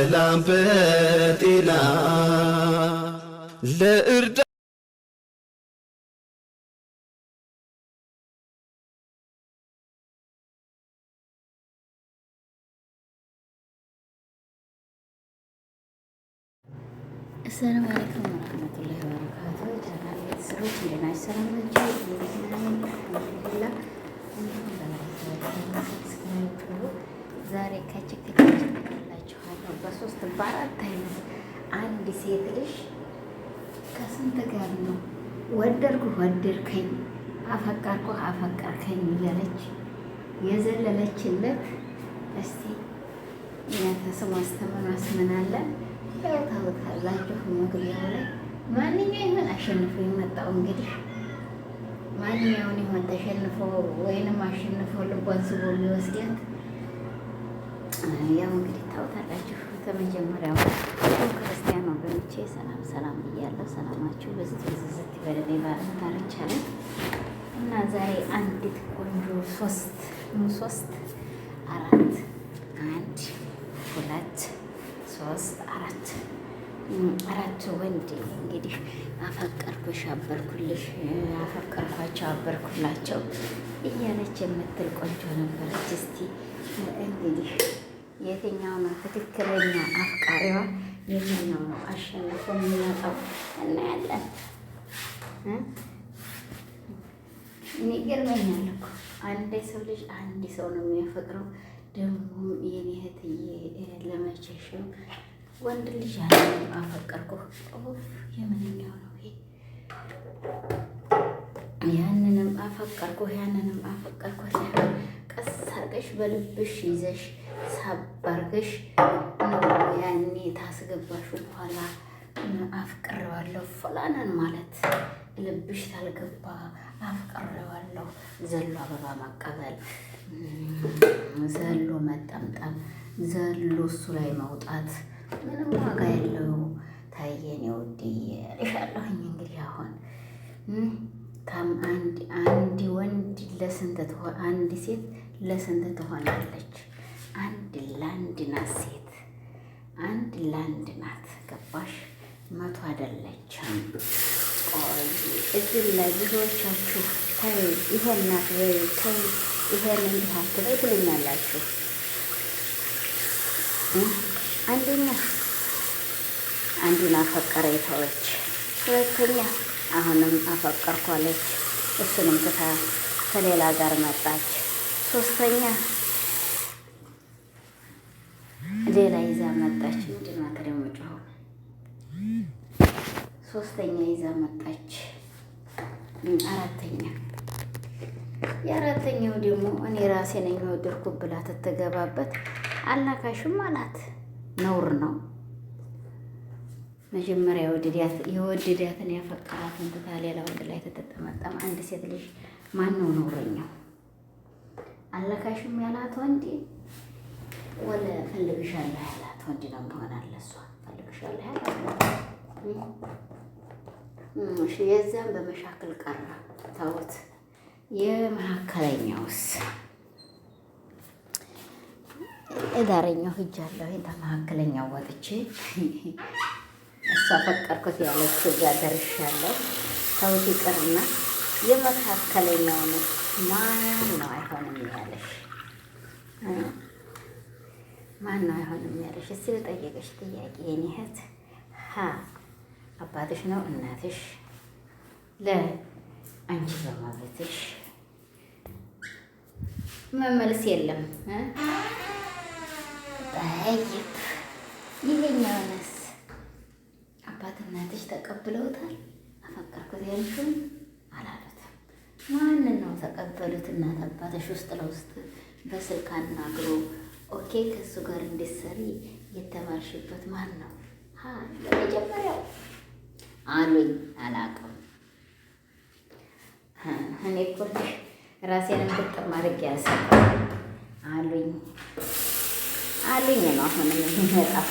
በሰላም በጤና ለእርዳ السلام عليكم ورحمة الله وبركاته. جماعة السروج لنا السلام عليكم الحمد لله. ዛሬ ከችክ ላችኋለሁ በሶስት በአራት አይነት አንድ ሴት ልጅ ከስንት ጋር ነው ወደድኩ ወደድከኝ አፈቀርኩ አፈቀርከኝ እያለች የዘለለችለት። እስቲ ተስሟ አስተምኗስ ምን አለ ታውታላችሁ። መግቢያው ላይ ማንኛው ይሆን አሸንፎ የመጣው እንግዲህ ማንኛውን ይሆን ተሸንፎ ወይንም አሸንፎ ልቧን ስቦ የሚወስዳት ያው እንግዲህ ታውታላችሁ። ከመጀመሪያው ክርስቲያን ወገኖቼ ሰላም ሰላም ብያለሁ። ሰላማችሁ በዝት ይበለኔ ባለታረቻ ላይ እና ዛሬ አንዲት ቆንጆ ሶስት አራት አንድ ሁለት ሶስት አራት ወንድ እንግዲህ አፈቀርኩሽ አበርኩልሽ አፈቀርኳቸው አበርኩላቸው እያለች የምትል ቆንጆ ነበረች። እስቲ እንግዲህ የትኛው ነው ትክክለኛ አፍቃሪዋ? የትኛው ነው አሸንፎ የሚመጣው? እናያለን። እኔ ይገርመኛል እኮ አንድ ሰው ልጅ አንድ ሰው ነው የሚያፈቅረው። ደግሞ የኔ እህትዬ ለመቼሽም ወንድ ልጅ ያንንም አፈቀርኩ የምንኛው ነው ይሄ? ያንንም አፈቀርኩ ሳይሆን ቀስ አድርገሽ በልብሽ ይዘሽ ሳባርገሽ ነው ያኔ ታስገባሽ በኋላ አፍቅሬዋለሁ ፈላናን ማለት ልብሽ ታልገባ አፍቅሬዋለሁ ዘሎ አበባ ማቀበል ዘሎ መጠምጠም ዘሎ እሱ ላይ መውጣት ምንም ዋጋ የለው። ታየኔ ውድዬ እልሻለሁኝ። እንግዲህ አሁን አንድ ወንድ ለስንት ትሆን? አንድ ሴት ለስንት ትሆናለች? አንድ ለአንድ ናት ሴት፣ አንድ ለአንድ ናት። ገባሽ? መቶ አይደለችም። ቆይ እዚህ ላይ ብዙዎቻችሁ ተይ ይሄን ናት ወይ ተይ ይሄን እንዲህ አትበይ ትሉኛላችሁ። አንደኛ አንዱን አፈቀረ የተወች፣ ሁለተኛ አሁንም አፈቀርኳለች እሱንም ትታ ከሌላ ጋር መጣች፣ ሶስተኛ ሌላ ይዛ መጣች። ምንድን ነው ደግሞ ጮኸው? ሶስተኛ ይዛ መጣች። የአራተኛው ደግሞ እኔ ራሴ ነኝ የወደድኩ ብላ ትትገባበት አላካሽም አላት። ነውር ነው። መጀመሪያ የወደዳትን ያፈቀራትን ትታ ሌላ ወንድ ላይ ተጠመጠም። አንድ ሴት ልጅ ማን ነው ነውረኛው? አላካሽም ያላት ወንድ ወለ ፈልግሻለሁ ያላት ወንድ ነው እንደሆናለ። እሷ ፈልግሻለሁ ያላት እሺ፣ የዛም በመሻክል ቀረ። ተውት። የመካከለኛውስ እዳረኛው ሂጃለሁ። ተመካከለኛው ወጥቼ እሷ ፈቀርኩት ያለችው ጋር ደርሻለሁ። ተውት ይቅርና የመካከለኛው ነው ማን ነው አይሆንም ያለሽ? ማን ነው አይሆንም ያለሽ? እስቲ ልጠይቅሽ ጥያቄ የኔ እህት። አባትሽ ነው እናትሽ ለአንቺ በማለትሽ መመልስ የለም። ጠይቅ። ይሄኛውንስ አባት እናትሽ ተቀብለውታል? አፈቀርኩት ያልሽውን አላሉትም። ማንን ነው ተቀበሉት? እናት አባትሽ ውስጥ ለውስጥ በስልክ አናግሮ ኦኬ ከእሱ ጋር እንድትሰሪ የተባልሽበት ማን ነው? ለመጀመሪያው አሉኝ አላውቅም። እኔ እኮ ራሴንም ግጥም አድርጌ ያልሰጠው አሉኝ ነው። አሁንም የሚመጣው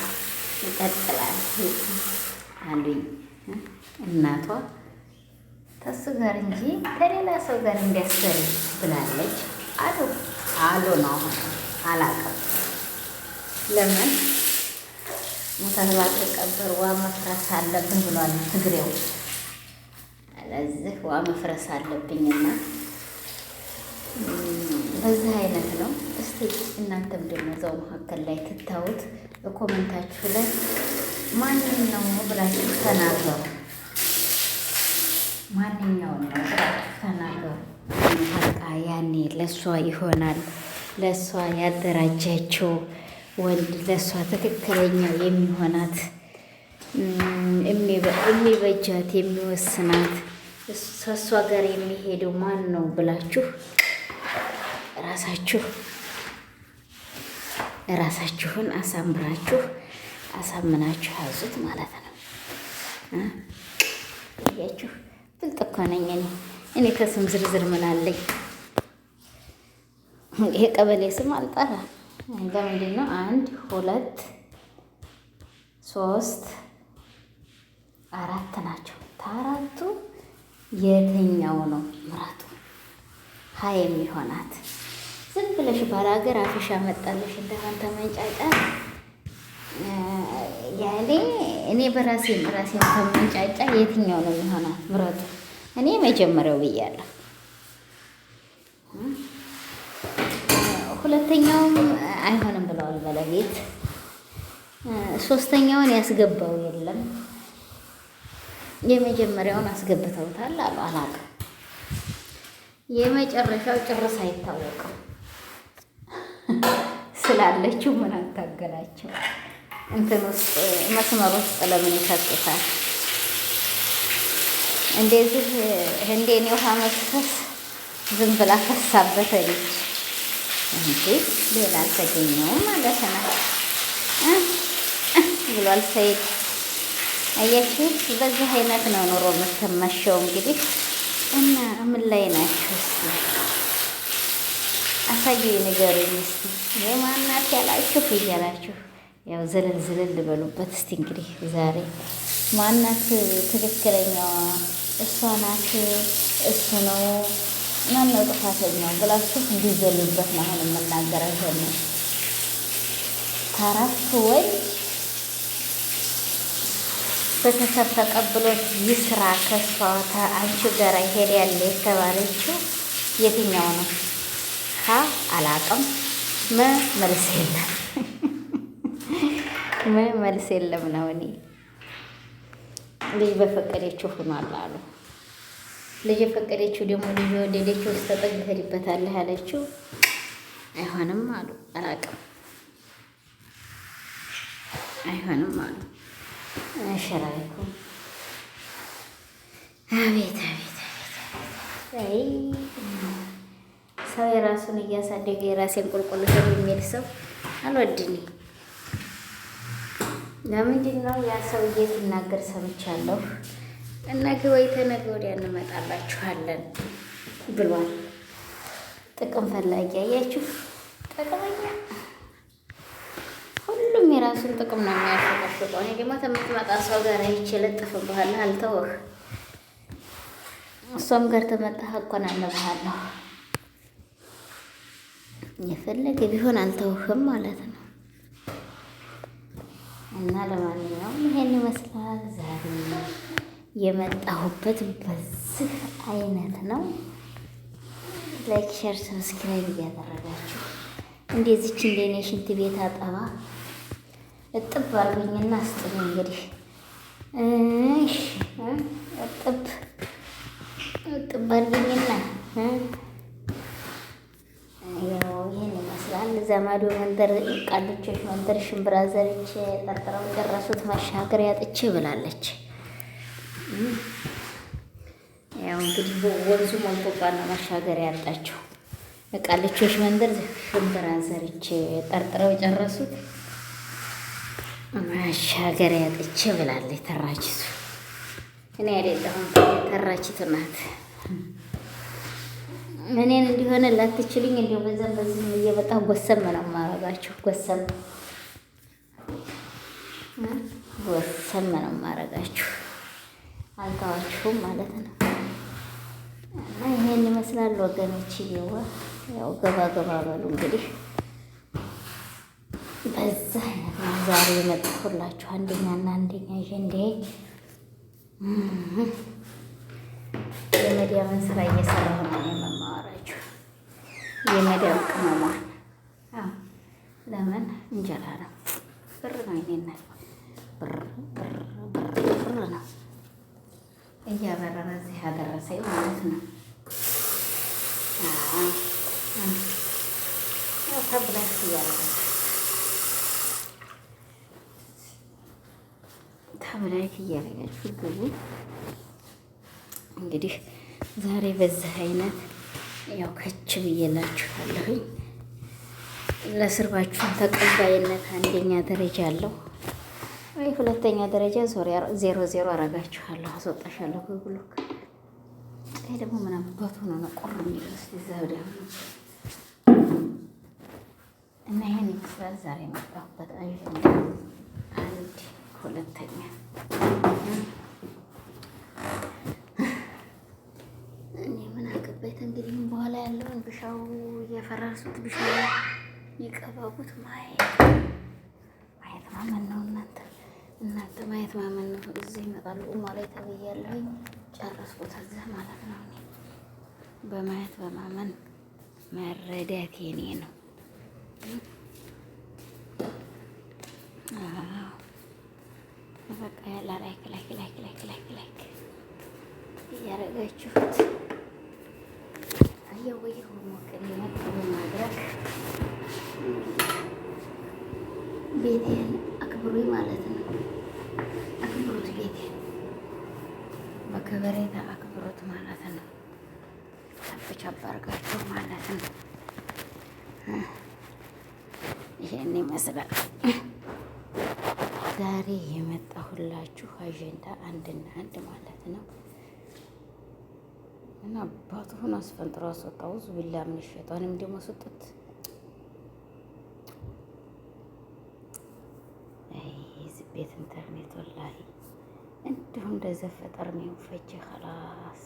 ይቀጥላል። አሉኝ እናቷ ከእሱ ጋር እንጂ ከሌላ ሰው ጋር እንዲያሰሪ ብላለች አሉ ነው። አሁን አላውቅም ለምን ሙተት ባትቀበር ዋ መፍረስ አለብን ብሏል ትግሬው። ለዚህ ዋ መፍረስ አለብኝና በዚህ አይነት ነው። እስቲ እናንተም ደግሞ እዛው መካከል ላይ ትታዩት በኮሜንታችሁ ላይ ማንኛው ነው ብላችሁ ተናገሩ። ማንኛው ነው ብላችሁ ተናገሩ። በቃ ያኔ ለእሷ ይሆናል ለእሷ ያደራጃቸው ወንድ ለእሷ ትክክለኛ የሚሆናት የሚበጃት የሚወስናት ከእሷ ጋር የሚሄደው ማን ነው ብላችሁ ራሳችሁን አሳምናችሁ ያዙት ማለት ነው። ያችሁ ብልጥ እኮ ነኝ እኔ ከስም ዝርዝር ምን አለኝ? ይሄ ቀበሌ ስም አልጠራ። ለምንድን ነው 1 2 3 4 ናቸው። ታራቱ የትኛው ነው ምራቱ? ሀይ የሚሆናት ዝም ብለሽ ባላገር አፍሻ መጣለሽ እንደሆነ ተመንጫጫ። ያኔ እኔ በራሴ ተመንጫጫ የትኛው ነው የሚሆናት ምረጡ። እኔ መጀመሪያው ብያለሁ። ሁለተኛውም አይሆንም ብለዋል ባለቤት። ሶስተኛውን ያስገባው የለም። የመጀመሪያውን አስገብተውታል አሉ። አላውቅም። የመጨረሻው ጭርስ አይታወቅም ስላለችው ምን አታገላቸው? እንትን ውስጥ መስመር ውስጥ ለምን ይከቱታል? እንደዚህ እንዴኔ ውሃ መፍሰስ ዝም ብላ ፈሳበት ልጅ እንዴ ሌላ አልተገኘውም ማለት ነው ብሏል ሰይድ። አያችሁ፣ በዚህ አይነት ነው ኑሮ የምትመሸው እንግዲህ። እና ምን ላይ ናችሁ? እስኪ አሳዩኝ፣ ንገሩኝ እስኪ የማናት ያላችሁ እያላችሁ ያው ዝልል በሉበት እስቲ። እንግዲህ ዛሬ ማናት ትክክለኛዋ? እሷ ናት? እሱ ነው? ማነው ጥፋተኛው ብላችሁ እንዲዘሉበት ነው አሁን የምናገረው። ነው ታራፍ ወይ ቤተሰብ ተቀብሎት ይስራ ከሷ አንቺ ጋር ይሄድ ያለ የተባለችው የትኛው ነው? አላቅም። መልስ የለም መልስ የለም ነው። እኔ ልጅ በፈቀደችው ሆኗል አሉ። ልጅ የፈቀደችው ደግሞ ልጅ የወደደችው ውስጥ ተጠግ ትሄድበታለህ ያለችው አይሆንም አሉ። አላቅም አይሆንም አሉ። አሸራይኩም አቤት ሰው የራሱን እያሳደገ የራሴን ቁልቁል የሚል ሰው አልወድኒ። ለምንድን ነው ያ ሰውዬ ሲናገር ሰምቻለሁ። ነገ ወይ ተነገ ወዲያ እንመጣላችኋለን ብሏል። ጥቅም ፈላጊ አያችሁ፣ ጥቅመኛ። ሁሉም የራሱን ጥቅም ነው የሚያሸቀሽቀው። እኔ ደግሞ ተምትመጣ ሰው ጋር አይቼ ለጥፍብሃለሁ፣ አልተውህ። እሷም ጋር ተመጣህ አቆናንብሃለሁ። የፈለገ ቢሆን አልተውህም ማለት ነው። እና ለማንኛውም ይሄን ይመስላል ዛሬ የመጣሁበት በዚህ አይነት ነው። ላይክ፣ ሼር፣ ሰብስክራይብ እያደረጋችሁ እንደዚች እንደኔ ሽንት ቤት አጠባ እጥብ አርጉኝና አስጥኝ። እንግዲህ እሺ እጥብ አርጉኝና ያው ይሄን ይመስላል። ዘመዶ መንደር ቃልቾች መንደር ሽምብራ ዘርቼ ጠርጥረው ጨረሱት መሻገር ያጥቼ ብላለች። ያው እንግዲህ ወንዙ ሞልቶባት ነው መሻገር ያጣችው። ቃልቾች መንደር ሽምብራ ዘርቼ ጠርጥረው ጨረሱት መሻገር ያጥቼ ብላለች። ተራችቱ እኔ አይደለሁም ተራችቱ ናት። እኔን እንዲሆነ ላትችልኝ እንዲሁ በዛም በዚህ እየመጣሁ ጎሰም ነው የማረጋችሁ። ጎሰም ነው የማረጋችሁ። አልተዋችሁም ማለት ነው። እና ይሄን ይመስላል ወገኖች። ያው ገባ በሉ እንግዲህ በዛ አይነት ዛሬ የመጣሁላችሁ አንደኛና አንደኛ አጀንዳ የመዲያምን ስራ እየሰራሁ ነው የማወራችሁ። የመዲያም ቅመሟን ለምን እንጀራ ነው፣ ብር ነው፣ ይሄንን ብር ነው እያበረረ እዚህ ያደረሰኝ ማለት ነው። ተብላክ እያደረገ ተብላክ እያደረጋችሁ ግቡ። እንግዲህ ዛሬ በዚህ አይነት ያው ከች ብዬላችኋለሁኝ። ለስርባችሁን ተቀባይነት አንደኛ ደረጃ አለው ወይ ሁለተኛ ደረጃ 0-0 አረጋችኋለሁ፣ አስወጣሻለሁ ከብሎክ። ይሄ ደግሞ ምን አባቱ ነው ቆር የሚለስ ይዛውዳ እና ይሄን ይመስላል ዛሬ መጣሁበት አጀንዳ አንድ ሁለተኛ እኔ ምን አገባኝ እንግዲህ በኋላ ያለውን ብሻው የፈራሱት ብሻው ይቀባቡት ማየት ማመን ነው። እናንተ ማየት ማመን ነው። እዚህ ይመጣሉ ላይ ተብያለሁኝ ጨረስኩት እዚህ ማለት ነው። እኔ በማየት በማመን መረዳት የኔ ነው። በቃ ያላ ላይክ እያረጋችሁት አየወይ ሞክሬ በማድረግ ቤቴን አክብሩኝ ማለት ነው። አክብሩት፣ ቤቴን በከበሬታ አክብሩት ማለት ነው። ቻፕ አድርጋችሁ ማለት ነው። ይሄን ይመስላል ዛሬ የመጣሁላችሁ አጀንዳ አንድና አንድ ማለት ነው። እና አባቱ ሆኖ አስፈንጥሮ አስወጣው ዙቢላ ምን ይሸጣንም ደግሞ ሰጡት። ቤት ኢንተርኔት ወላሂ እንዲሁ እንደዘፈጠር ነው ፈጀ خلاص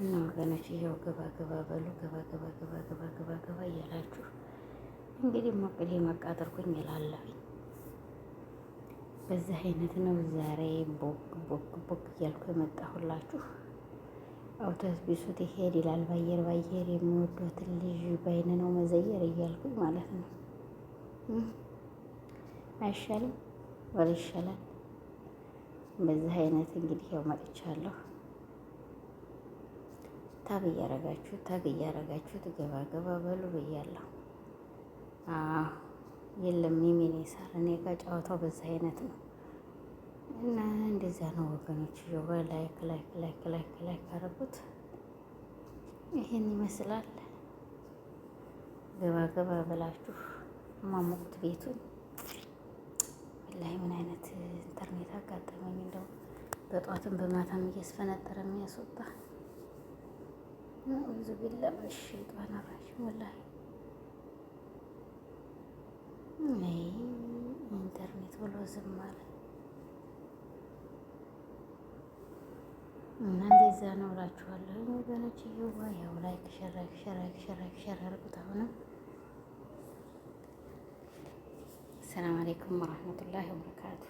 እና ወገኖች ይኸው ገባ በሉ ገባ እያላችሁ እንግዲህ ሞቅሌ መቃጠርኩኝ ይላለሁኝ። በዚህ አይነት ነው ዛሬ ቦክ እያልኩ የመጣሁላችሁ። አውቶስ ቢሱት ይሄድ ይላል ባየር የሚወዱትን ልጅ ባይነ ነው መዘየር እያልኩኝ ማለት ነው። አይሻልም ወላ ይሻላል? በዚህ አይነት እንግዲህ ያው መጥቻለሁ። ታግ እያረጋችሁት ገባ በሉ ብያለሁ። የለም የሚኔ ሳር እኔ ጋር ጨዋታው በዚህ አይነት ነው። እና እንደዛ ነው ወገኖች። ይወ ላይክ አረጉት። ይሄን ይመስላል። ገባ ብላችሁ ማሞቁት ቤቱን። ወላሂ ምን አይነት ኢንተርኔት አጋጠመኝ! እንደው በጧትም በማታም እያስፈነጠረ የሚያስወጣ ብዙ ቢላ ምሽ ጧናራሽ ወላሂ ኢንተርኔት ብሎ ዝም አለ። እና እንደዛ ነው እላችኋለሁ ወገኖች። ይኸው ያው ላይክ ሸር አድርጉት። አሁንም ሰላም አለይኩም ወራህመቱላሂ ወበረካቱ።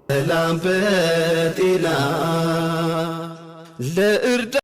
ሰላም በጤና ለእርዳ